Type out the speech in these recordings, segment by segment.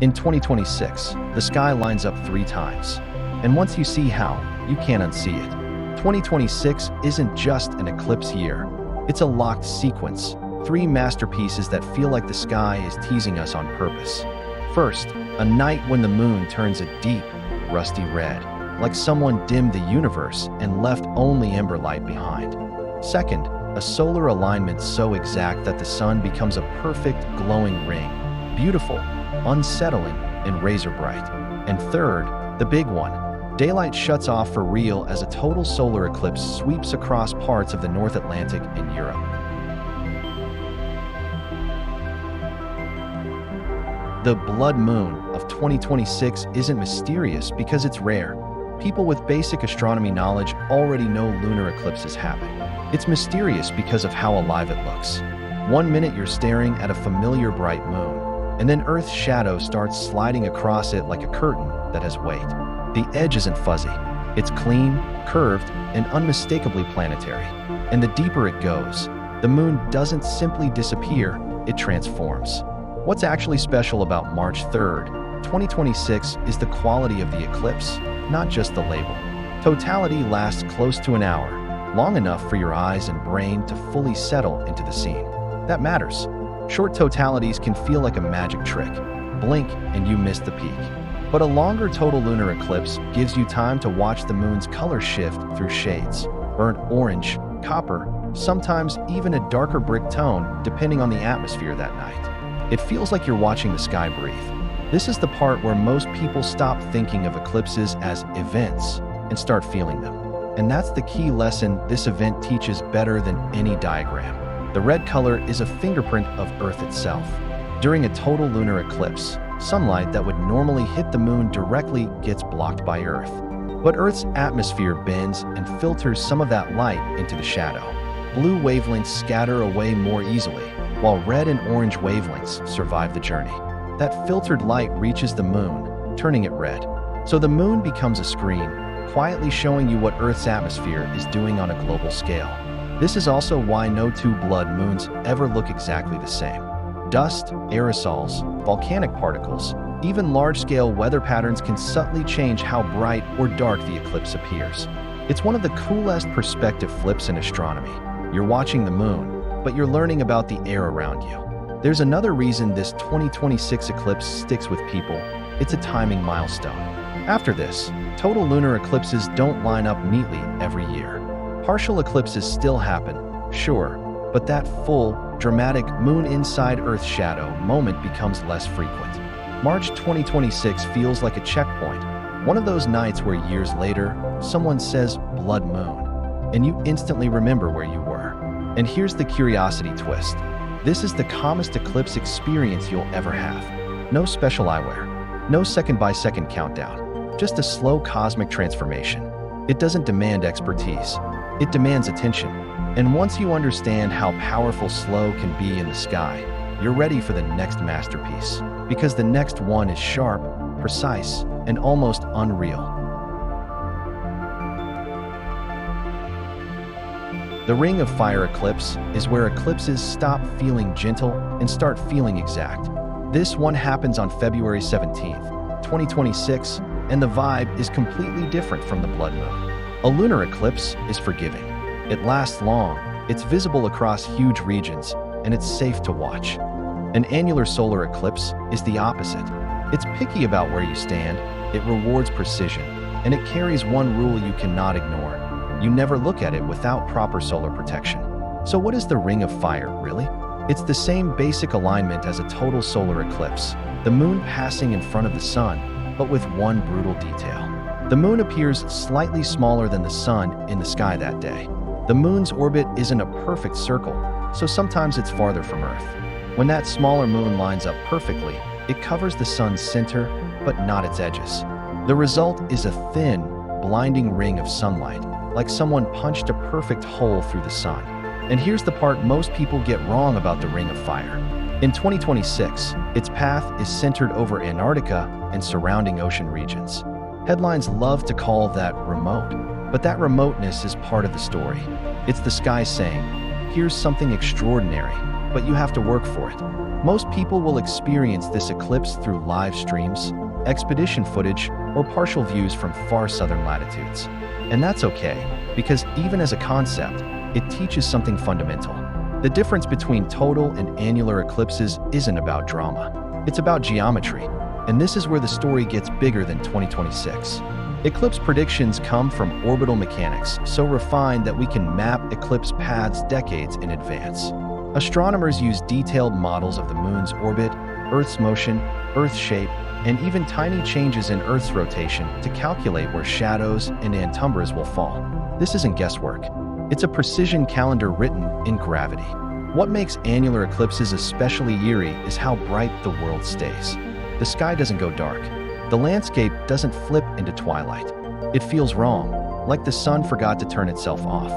In 2026, the sky lines up 3 times. And once you see how, you can't unsee it. 2026 isn't just an eclipse year. It's a locked sequence. 3 masterpieces that feel like the sky is teasing us on purpose. First, a night when the moon turns a deep, rusty red, like someone dimmed the universe and left only ember light behind. Second, a solar alignment so exact that the sun becomes a perfect glowing ring, beautiful, unsettling, and razor bright. And third, the big one, daylight shuts off for real as a total solar eclipse sweeps across parts of the North Atlantic and Europe. The blood moon of 2026 isn't mysterious because it's rare. People with basic astronomy knowledge already know lunar eclipses happen. It's mysterious because of how alive it looks. One minute you're staring at a familiar bright moon, and then Earth's shadow starts sliding across it like a curtain that has weight. The edge isn't fuzzy. It's clean, curved, and unmistakably planetary. And the deeper it goes, the moon doesn't simply disappear, it transforms. What's actually special about March 3rd, 2026 is the quality of the eclipse, not just the label. Totality lasts close to an hour, long enough for your eyes and brain to fully settle into the scene. That matters. Short totalities can feel like a magic trick. Blink and you miss the peak. But a longer total lunar eclipse gives you time to watch the moon's color shift through shades. Burnt orange, copper, sometimes even a darker brick tone depending on the atmosphere that night. It feels like you're watching the sky breathe. This is the part where most people stop thinking of eclipses as events and start feeling them. And that's the key lesson this event teaches better than any diagram. The red color is a fingerprint of Earth itself. During a total lunar eclipse, sunlight that would normally hit the moon directly gets blocked by Earth. But Earth's atmosphere bends and filters some of that light into the shadow. Blue wavelengths scatter away more easily, while red and orange wavelengths survive the journey. That filtered light reaches the moon, turning it red. So the moon becomes a screen, quietly showing you what Earth's atmosphere is doing on a global scale. This is also why no 2 blood moons ever look exactly the same. Dust, aerosols, volcanic particles, even large-scale weather patterns can subtly change how bright or dark the eclipse appears. It's one of the coolest perspective flips in astronomy. You're watching the moon, but you're learning about the air around you. There's another reason this 2026 eclipse sticks with people. It's a timing milestone. After this, total lunar eclipses don't line up neatly every year. Partial eclipses still happen, sure, but that full, dramatic moon inside Earth shadow moment becomes less frequent. March 2026 feels like a checkpoint, one of those nights where years later, someone says blood moon, and you instantly remember where you were. And here's the curiosity twist. This is the calmest eclipse experience you'll ever have. No special eyewear, no second-by-second countdown, just a slow cosmic transformation. It doesn't demand expertise, it demands attention. And once you understand how powerful slow can be in the sky, you're ready for the next masterpiece, because the next one is sharp, precise, and almost unreal. The Ring of Fire eclipse is where eclipses stop feeling gentle and start feeling exact. This one happens on February 17th, 2026, and the vibe is completely different from the blood moon. A lunar eclipse is forgiving. It lasts long, it's visible across huge regions, and it's safe to watch. An annular solar eclipse is the opposite. It's picky about where you stand, it rewards precision, and it carries one rule you cannot ignore. You never look at it without proper solar protection. So what is the Ring of Fire, really? It's the same basic alignment as a total solar eclipse, the moon passing in front of the sun, but with one brutal detail. The moon appears slightly smaller than the sun in the sky that day. The moon's orbit isn't a perfect circle, so sometimes it's farther from Earth. When that smaller moon lines up perfectly, it covers the sun's center, but not its edges. The result is a thin, blinding ring of sunlight, like someone punched a perfect hole through the sun. And here's the part most people get wrong about the Ring of Fire. In 2026, its path is centered over Antarctica and surrounding ocean regions. Headlines love to call that remote, but that remoteness is part of the story. It's the sky saying, here's something extraordinary, but you have to work for it. Most people will experience this eclipse through live streams, expedition footage, or partial views from far southern latitudes. And that's okay, because even as a concept, it teaches something fundamental. The difference between total and annular eclipses isn't about drama. It's about geometry, and this is where the story gets bigger than 2026. Eclipse predictions come from orbital mechanics, so refined that we can map eclipse paths decades in advance. Astronomers use detailed models of the moon's orbit, Earth's motion, Earth's shape, and even tiny changes in Earth's rotation to calculate where shadows and antumbras will fall. This isn't guesswork. It's a precision calendar written in gravity. What makes annular eclipses especially eerie is how bright the world stays. The sky doesn't go dark. The landscape doesn't flip into twilight. It feels wrong, like the sun forgot to turn itself off.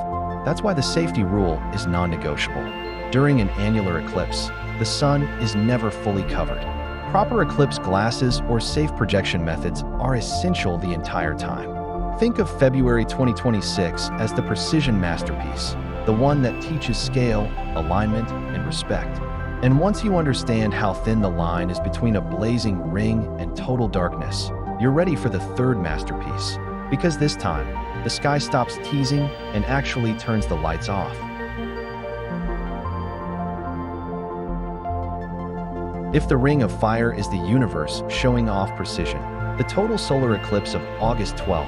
That's why the safety rule is non-negotiable. During an annular eclipse, the sun is never fully covered. Proper eclipse glasses or safe projection methods are essential the entire time. Think of February 2026 as the precision masterpiece, the one that teaches scale, alignment, and respect. And once you understand how thin the line is between a blazing ring and total darkness, you're ready for the third masterpiece. Because this time, the sky stops teasing and actually turns the lights off. If the ring of fire is the universe showing off precision, the total solar eclipse of August 12th,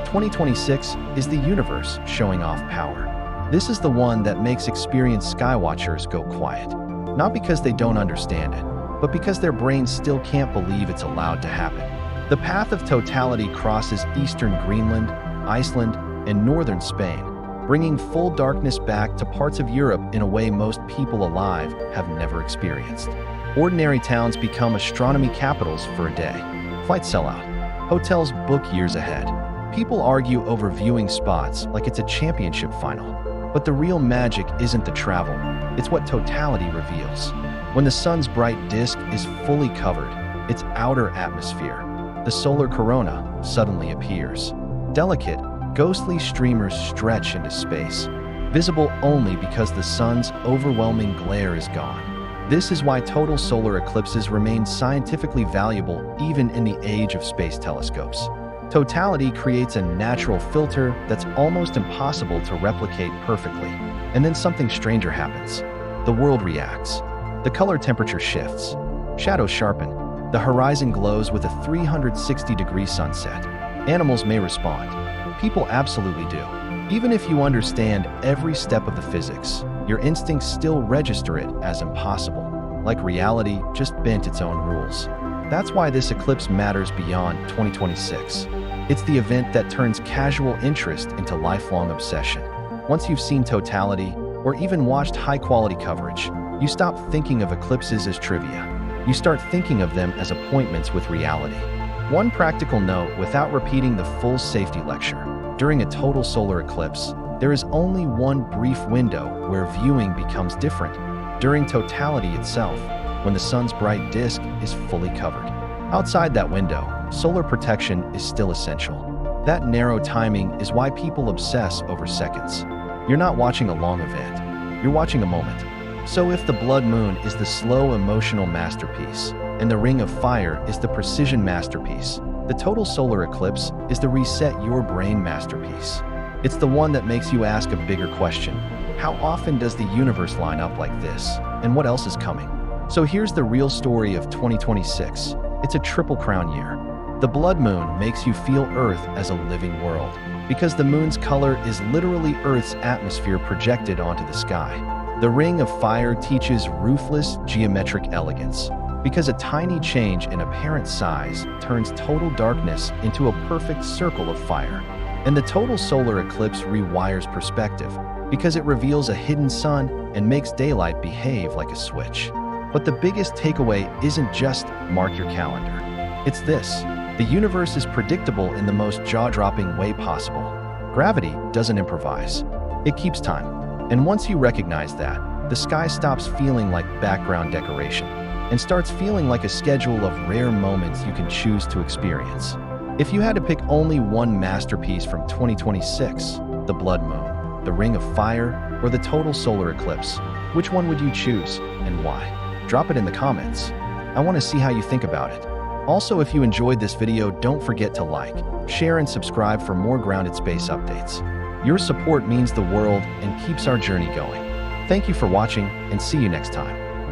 2026 is the universe showing off power. This is the one that makes experienced skywatchers go quiet. Not because they don't understand it, but because their brains still can't believe it's allowed to happen. The path of totality crosses eastern Greenland, Iceland, and northern Spain, bringing full darkness back to parts of Europe in a way most people alive have never experienced. Ordinary towns become astronomy capitals for a day. Flights sell out. Hotels book years ahead. People argue over viewing spots like it's a championship final. But the real magic isn't the travel, it's what totality reveals. When the sun's bright disk is fully covered, its outer atmosphere, the solar corona, suddenly appears. Delicate, ghostly streamers stretch into space, visible only because the sun's overwhelming glare is gone. This is why total solar eclipses remain scientifically valuable even in the age of space telescopes. Totality creates a natural filter that's almost impossible to replicate perfectly. And then something stranger happens. The world reacts. The color temperature shifts. Shadows sharpen. The horizon glows with a 360-degree sunset. Animals may respond. People absolutely do. Even if you understand every step of the physics, your instincts still register it as impossible, like reality just bent its own rules. That's why this eclipse matters beyond 2026. It's the event that turns casual interest into lifelong obsession. Once you've seen totality, or even watched high-quality coverage, you stop thinking of eclipses as trivia. You start thinking of them as appointments with reality. One practical note without repeating the full safety lecture. During a total solar eclipse, there is only one brief window where viewing becomes different. During totality itself, when the sun's bright disk is fully covered. Outside that window, solar protection is still essential. That narrow timing is why people obsess over seconds. You're not watching a long event, you're watching a moment. So if the blood moon is the slow emotional masterpiece, and the ring of fire is the precision masterpiece, the total solar eclipse is the reset your brain masterpiece. It's the one that makes you ask a bigger question. How often does the universe line up like this? And what else is coming? So here's the real story of 2026. It's a triple crown year. The blood moon makes you feel Earth as a living world, because the moon's color is literally Earth's atmosphere projected onto the sky. The ring of fire teaches ruthless geometric elegance, because a tiny change in apparent size turns total darkness into a perfect circle of fire. And the total solar eclipse rewires perspective, because it reveals a hidden sun and makes daylight behave like a switch. But the biggest takeaway isn't just mark your calendar. It's this: the universe is predictable in the most jaw-dropping way possible. Gravity doesn't improvise. It keeps time. And once you recognize that, the sky stops feeling like background decoration and starts feeling like a schedule of rare moments you can choose to experience. If you had to pick only one masterpiece from 2026, the blood moon, the ring of fire, or the total solar eclipse, which one would you choose and why? Drop it in the comments. I want to see how you think about it. Also, if you enjoyed this video, don't forget to like, share, and subscribe for more grounded space updates. Your support means the world and keeps our journey going. Thank you for watching, and see you next time.